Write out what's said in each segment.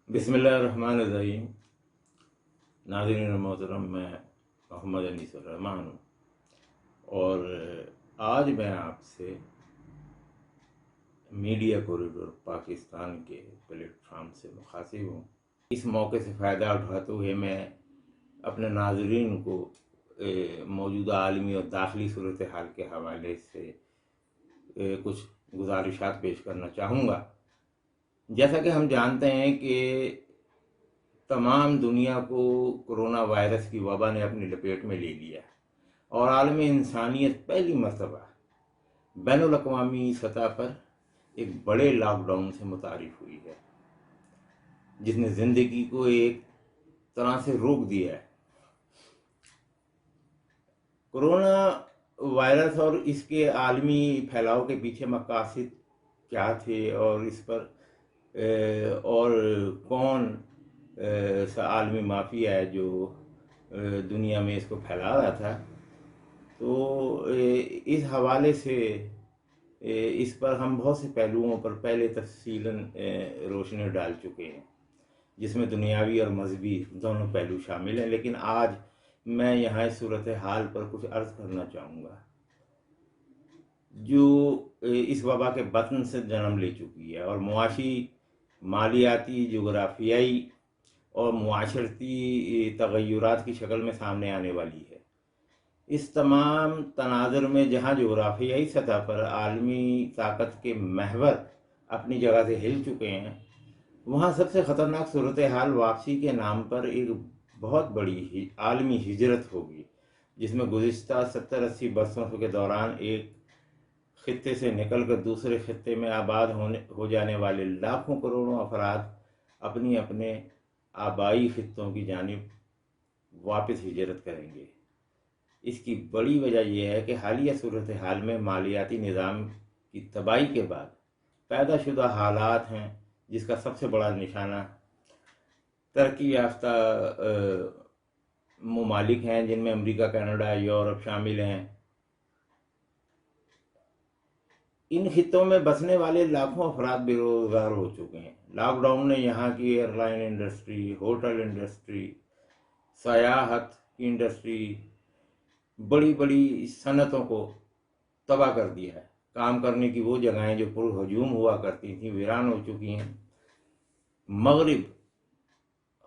بسم اللہ الرحمن الرحیم۔ ناظرین محترم، میں محمد انیس الرحمن ہوں اور آج میں آپ سے میڈیا کوریڈور پاکستان کے پلیٹ فارم سے مخاطب ہوں۔ اس موقع سے فائدہ اٹھاتے ہوئے میں اپنے ناظرین کو موجودہ عالمی اور داخلی صورتحال کے حوالے سے کچھ گزارشات پیش کرنا چاہوں گا۔ جیسا کہ ہم جانتے ہیں کہ تمام دنیا کو کرونا وائرس کی وبا نے اپنی لپیٹ میں لے لیا اور عالم انسانیت پہلی مرتبہ بین الاقوامی سطح پر ایک بڑے لاک ڈاؤن سے متعارف ہوئی ہے، جس نے زندگی کو ایک طرح سے روک دیا ہے۔ کرونا وائرس اور اس کے عالمی پھیلاؤ کے پیچھے مقاصد کیا تھے اور اس پر اور کون سا عالمی مافیا ہے جو دنیا میں اس کو پھیلا رہا تھا، تو اس حوالے سے اس پر ہم بہت سے پہلوؤں پر پہلے تفصیلاً روشنی ڈال چکے ہیں، جس میں دنیاوی اور مذہبی دونوں پہلو شامل ہیں۔ لیکن آج میں یہاں اس صورتحال پر کچھ عرض کرنا چاہوں گا جو اس وبا کے بطن سے جنم لے چکی ہے اور معاشی، مالیاتی، جغرافیائی اور معاشرتی تغیرات کی شکل میں سامنے آنے والی ہے۔ اس تمام تناظر میں جہاں جغرافیائی سطح پر عالمی طاقت کے محور اپنی جگہ سے ہل چکے ہیں، وہاں سب سے خطرناک صورتحال واپسی کے نام پر ایک بہت بڑی عالمی ہجرت ہوگی، جس میں گزشتہ 70-80 برسوں کے دوران ایک خطے سے نکل کر دوسرے خطے میں آباد ہو جانے والے لاکھوں کروڑوں افراد اپنے آبائی خطوں کی جانب واپس ہجرت کریں گے۔ اس کی بڑی وجہ یہ ہے کہ حالیہ صورتحال میں مالیاتی نظام کی تباہی کے بعد پیدا شدہ حالات ہیں، جس کا سب سے بڑا نشانہ ترقی یافتہ ممالک ہیں، جن میں امریکہ، کینیڈا، یورپ شامل ہیں۔ ان خطوں میں بسنے والے لاکھوں افراد بے روزگار ہو چکے ہیں۔ لاک ڈاؤن نے یہاں کی airline industry, hotel industry, سیاحت کی انڈسٹری، بڑی بڑی صنعتوں کو تباہ کر دیا ہے۔ کام کرنے کی وہ جگہیں جو پر ہجوم ہوا کرتی تھیں ویران ہو چکی ہیں۔ مغرب،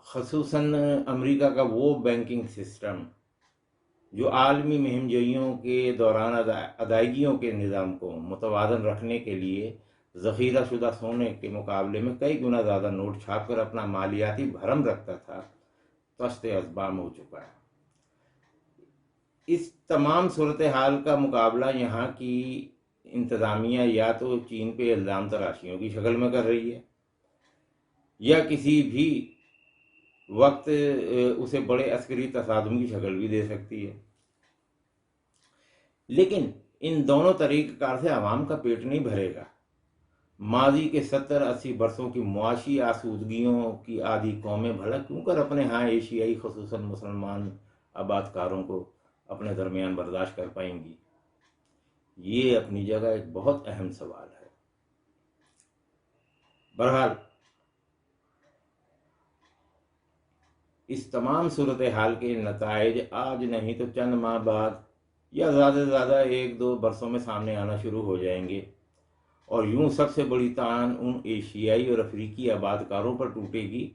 خصوصاً امریکہ کا وہ بینکنگ سسٹم جو عالمی مہم جوئیوں کے دوران ادائیگیوں کے نظام کو متوازن رکھنے کے لیے ذخیرہ شدہ سونے کے مقابلے میں کئی گنا زیادہ نوٹ چھاپ کر اپنا مالیاتی بھرم رکھتا تھا، تشت اذبام ہو چکا ہے۔ اس تمام صورتحال کا مقابلہ یہاں کی انتظامیہ یا تو چین پہ الزام تراشیوں کی شکل میں کر رہی ہے یا کسی بھی وقت اسے بڑے عسکری تصادم کی شکل بھی دے سکتی ہے۔ لیکن ان دونوں طریقہ کار سے عوام کا پیٹ نہیں بھرے گا۔ ماضی کے 70-80 برسوں کی معاشی آسودگیوں کی آدھی قومیں بھلا کیوں کر اپنے ہاں ایشیائی، خصوصاً مسلمان آباد کاروں کو اپنے درمیان برداشت کر پائیں گی؟ یہ اپنی جگہ ایک بہت اہم سوال ہے۔ بہرحال اس تمام صورتحال کے نتائج آج نہیں تو چند ماہ بعد یا زیادہ سے زیادہ 1-2 برسوں میں سامنے آنا شروع ہو جائیں گے، اور یوں سب سے بڑی تان ان ایشیائی اور افریقی آباد کاروں پر ٹوٹے گی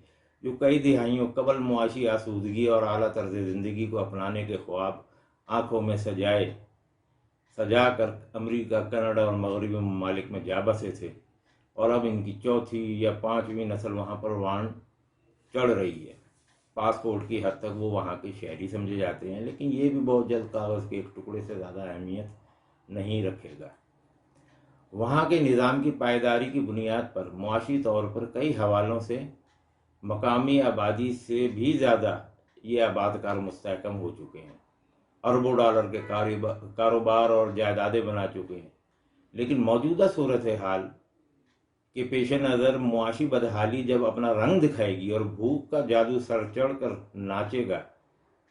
جو کئی دہائیوں قبل معاشی آسودگی اور اعلیٰ طرز زندگی کو اپنانے کے خواب آنکھوں میں سجا کر امریکہ، کینیڈا اور مغربی ممالک میں جا بسے تھے، اور اب ان کی 4تھی یا 5ویں نسل وہاں پر وان چڑھ رہی ہے۔ پاسپورٹ کی حد تک وہ وہاں کے شہری سمجھے جاتے ہیں، لیکن یہ بھی بہت جلد کاغذ کے ایک ٹکڑے سے زیادہ اہمیت نہیں رکھے گا۔ وہاں کے نظام کی پائیداری کی بنیاد پر معاشی طور پر کئی حوالوں سے مقامی آبادی سے بھی زیادہ یہ آباد کار مستحکم ہو چکے ہیں، اربوں ڈالر کے کاروبار اور جائیدادیں بنا چکے ہیں۔ لیکن موجودہ صورتحال کے پیش نظر معاشی بدحالی جب اپنا رنگ دکھائے گی اور بھوک کا جادو سر چڑھ کر ناچے گا،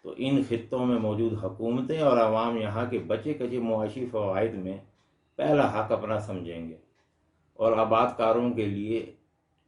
تو ان خطوں میں موجود حکومتیں اور عوام یہاں کے بچے کچے معاشی فوائد میں پہلا حق اپنا سمجھیں گے، اور آباد کاروں کے لیے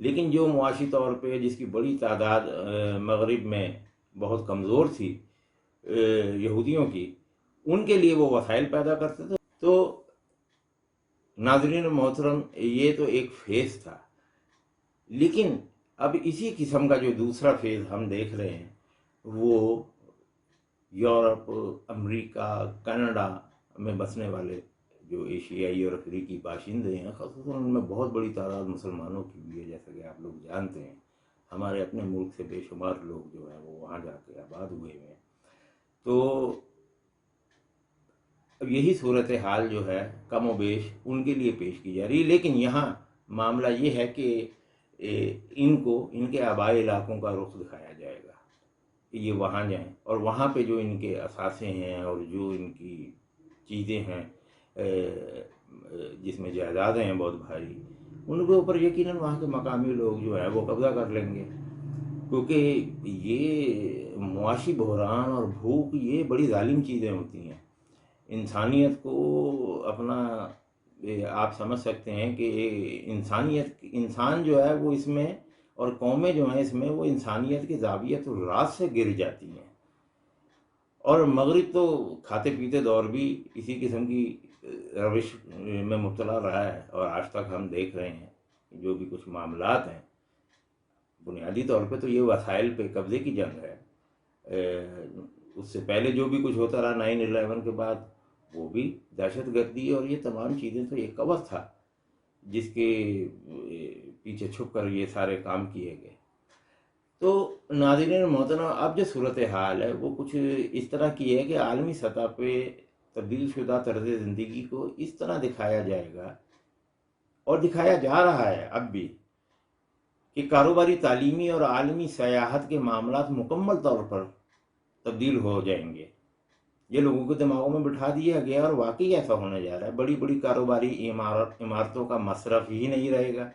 لیکن جو معاشی طور پہ جس کی بڑی تعداد مغرب میں بہت کمزور تھی یہودیوں کی، ان کے لیے وہ وسائل پیدا کرتے تھے۔ تو ناظرین محترم، یہ تو ایک فیز تھا، لیکن اب اسی قسم کا جو دوسرا فیز ہم دیکھ رہے ہیں وہ یورپ، امریکہ، کینیڈا میں بسنے والے جو ایشیائی اور افریقی باشندے ہیں، خصوصاً ان میں بہت بڑی تعداد مسلمانوں کی بھی ہے، جیسا کہ آپ لوگ جانتے ہیں۔ ہمارے اپنے ملک سے بے شمار لوگ جو ہیں وہ وہاں جا کے آباد ہوئے ہیں۔ تو اب یہی صورتحال جو ہے کم و بیش ان کے لیے پیش کی جا رہی ہے، لیکن یہاں معاملہ یہ ہے کہ ان کو ان کے آبائی علاقوں کا رخ دکھایا جائے گا کہ یہ وہاں جائیں، اور وہاں پہ جو ان کے اثاثے ہیں اور جو ان کی چیزیں ہیں جس میں جائیدادیں ہیں بہت بھاری، ان کے اوپر یقیناً وہاں کے مقامی لوگ جو ہیں وہ قبضہ کر لیں گے، کیونکہ یہ معاشی بحران اور بھوک یہ بڑی ظالم چیزیں ہوتی ہیں۔ انسانیت کو اپنا آپ سمجھ سکتے ہیں کہ انسان جو ہے وہ اس میں، اور قومیں جو ہیں اس میں، وہ انسانیت کی زاویت راست سے گر جاتی ہیں۔ اور مغرب تو کھاتے پیتے دور بھی اسی قسم کی روش میں مبتلا رہا ہے، اور آج تک ہم دیکھ رہے ہیں جو بھی کچھ معاملات ہیں، بنیادی طور پہ تو یہ وسائل پہ قبضے کی جنگ ہے۔ اس سے پہلے جو بھی کچھ ہوتا رہا 9/11 کے بعد، وہ بھی دہشت گردی اور یہ تمام چیزیں تو ایک کور تھا جس کے پیچھے چھپ کر یہ سارے کام کیے گئے۔ تو ناظرین محترم، اب جو صورتحال ہے وہ کچھ اس طرح کی ہے کہ عالمی سطح پہ تبدیل شدہ طرز زندگی کو اس طرح دکھایا جائے گا، اور دکھایا جا رہا ہے اب بھی، کہ کاروباری، تعلیمی اور عالمی سیاحت کے معاملات مکمل طور پر تبدیل ہو جائیں گے۔ یہ لوگوں کے دماغوں میں بٹھا دیا گیا، اور واقعی ایسا ہونے جا رہا ہے۔ بڑی بڑی کاروباری عمارتوں کا مصرف ہی نہیں رہے گا،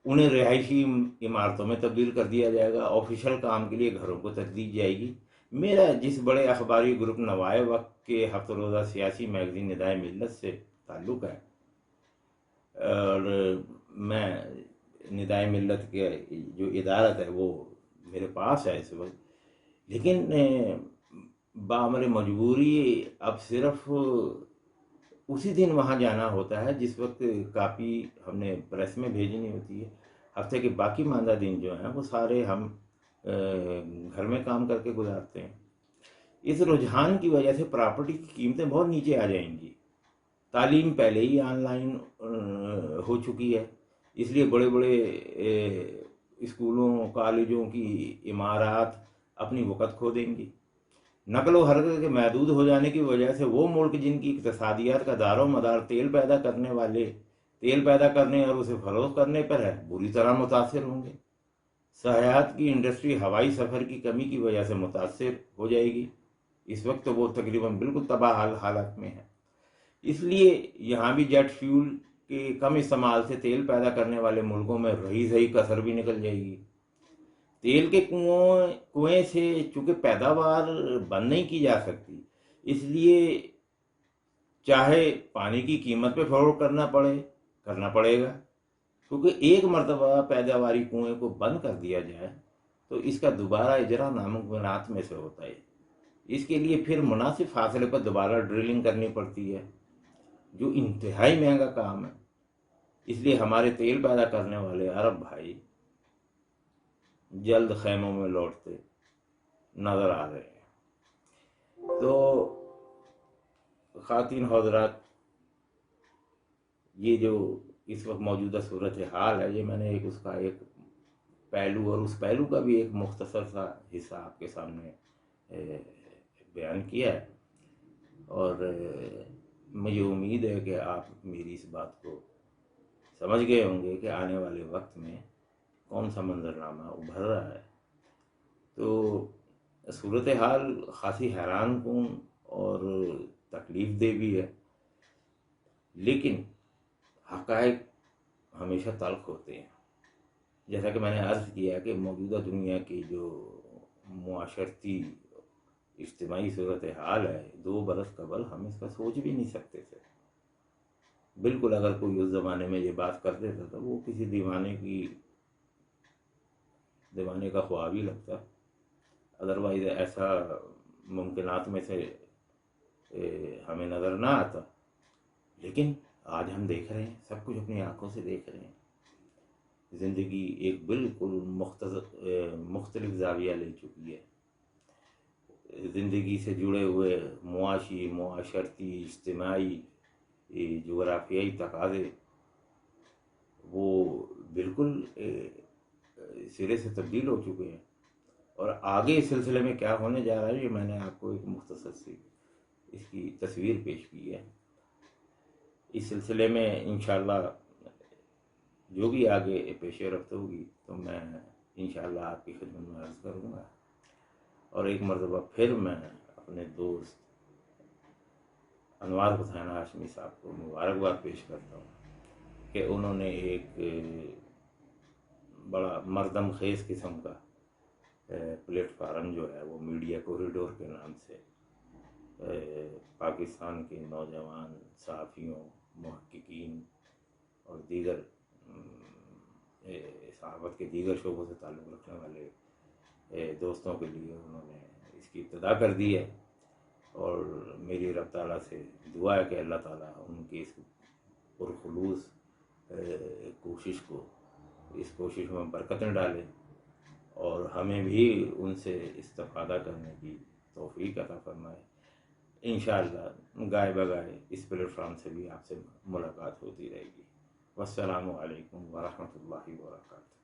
انہیں رہائشی عمارتوں میں تبدیل کر دیا جائے گا، آفیشل کام کے لیے گھروں کو تجدید جائے گی۔ میرا جس بڑے اخباری گروپ نوائے وقت کے ہفت روزہ سیاسی میگزین ندائے ملت سے تعلق ہے، اور میں ندائے ملت کے جو ادارت ہے وہ میرے پاس ہے اس وقت، لیکن بامر مجبوری اب صرف اسی دن وہاں جانا ہوتا ہے جس وقت کاپی ہم نے پریس میں بھیجنی ہوتی ہے۔ ہفتے کے باقی ماندہ دن جو ہیں وہ سارے ہم گھر میں کام کر کے گزارتے ہیں۔ اس رجحان کی وجہ سے پراپرٹی کی قیمتیں بہت نیچے آ جائیں گی۔ تعلیم پہلے ہی آن لائن ہو چکی ہے، اس لیے بڑے بڑے اسکولوں، کالجوں کی عمارات اپنی وقت کھو دیں گی۔ نقل و حرکت کے محدود ہو جانے کی وجہ سے وہ ملک جن کی اقتصادیات کا دار و مدار تیل پیدا کرنے اور اسے فروخت کرنے پر ہے، بری طرح متاثر ہوں گے۔ سیاحت کی انڈسٹری ہوائی سفر کی کمی کی وجہ سے متاثر ہو جائے گی، اس وقت تو وہ تقریباً بالکل تباہ حالت میں ہے۔ اس لیے یہاں بھی جیٹ فیول کے کم استعمال سے تیل پیدا کرنے والے ملکوں میں رہی سہی کسر بھی نکل جائے گی۔ تیل کے کنویں سے چونکہ پیداوار بند نہیں کی جا سکتی، اس لیے چاہے پانی کی قیمت پہ فروغ کرنا پڑے گا، کیونکہ ایک مرتبہ پیداواری کنویں کو بند کر دیا جائے تو اس کا دوبارہ اجرا ناممکنات میں سے ہوتا ہے۔ اس کے لیے پھر مناسب فاصلے پر دوبارہ ڈرلنگ کرنی پڑتی ہے، جو انتہائی مہنگا کام ہے۔ اس لیے ہمارے تیل پیدا کرنے والے عرب بھائی جلد خیموں میں لوٹتے نظر آ رہے ہیں۔ تو خواتین حضرات، یہ جو اس وقت موجودہ صورتحال ہے، یہ میں نے اس کا ایک پہلو اور اس پہلو کا بھی ایک مختصر سا حصہ آپ کے سامنے بیان کیا ہے، اور مجھے امید ہے کہ آپ میری اس بات کو سمجھ گئے ہوں گے کہ آنے والے وقت میں کون سا منظرنامہ ابھر رہا ہے۔ تو صورتحال خاصی حیران کن اور تکلیف دہ بھی ہے، لیکن حقائق ہمیشہ تلخ ہوتے ہیں۔ جیسا کہ میں نے عرض کیا کہ موجودہ دنیا کی جو معاشرتی اجتماعی صورتحال ہے، 2 برس قبل ہم اس کا سوچ بھی نہیں سکتے تھے۔ بالکل اگر کوئی اس زمانے میں یہ بات کر دیتا تو وہ کسی دیوانے کا خواب ہی لگتا. ادروائز ایسا ممکنات میں سے ہمیں نظر نہ آتا. لیکن آج ہم دیکھ رہے ہیں، سب کچھ اپنی آنکھوں سے دیکھ رہے ہیں. زندگی ایک بالکل مختلف زاویہ لے چکی ہے. زندگی سے جڑے ہوئے معاشی، معاشرتی، اجتماعی، جغرافیائی تقاضے وہ بالکل سرے سے تبدیل ہو چکے ہیں. اور آگے اس سلسلے میں کیا ہونے جا رہا ہے یہ میں نے آپ کو ایک مختصر سی اس کی تصویر پیش کی ہے. اس سلسلے میں انشاءاللہ جو بھی آگے پیش رفت ہوگی تو میں انشاءاللہ آپ کی خدمت میں عرض کروں گا. اور ایک مرتبہ پھر میں اپنے دوست انوار حسین ہاشمی صاحب کو مبارکباد پیش کرتا ہوں کہ انہوں نے ایک بڑا مردم خیز قسم کا پلیٹ فارم جو ہے وہ میڈیا کوریڈور کے نام سے پاکستان کے نوجوان صحافیوں، محققین اور دیگر صحافت کے دیگر شعبوں سے تعلق رکھنے والے دوستوں کے لیے انہوں نے اس کی ابتدا کر دی ہے. اور میری رب تعالیٰ سے دعا ہے کہ اللہ تعالیٰ ان کی اس پرخلوص اس کوشش میں برکتیں ڈالے اور ہمیں بھی ان سے استفادہ کرنے کی توفیق عطا فرمائے. انشاءاللہ گائے بگائے اس پلیٹ فارم سے بھی آپ سے ملاقات ہوتی رہے گی. والسلام علیکم ورحمۃ اللہ وبرکاتہ.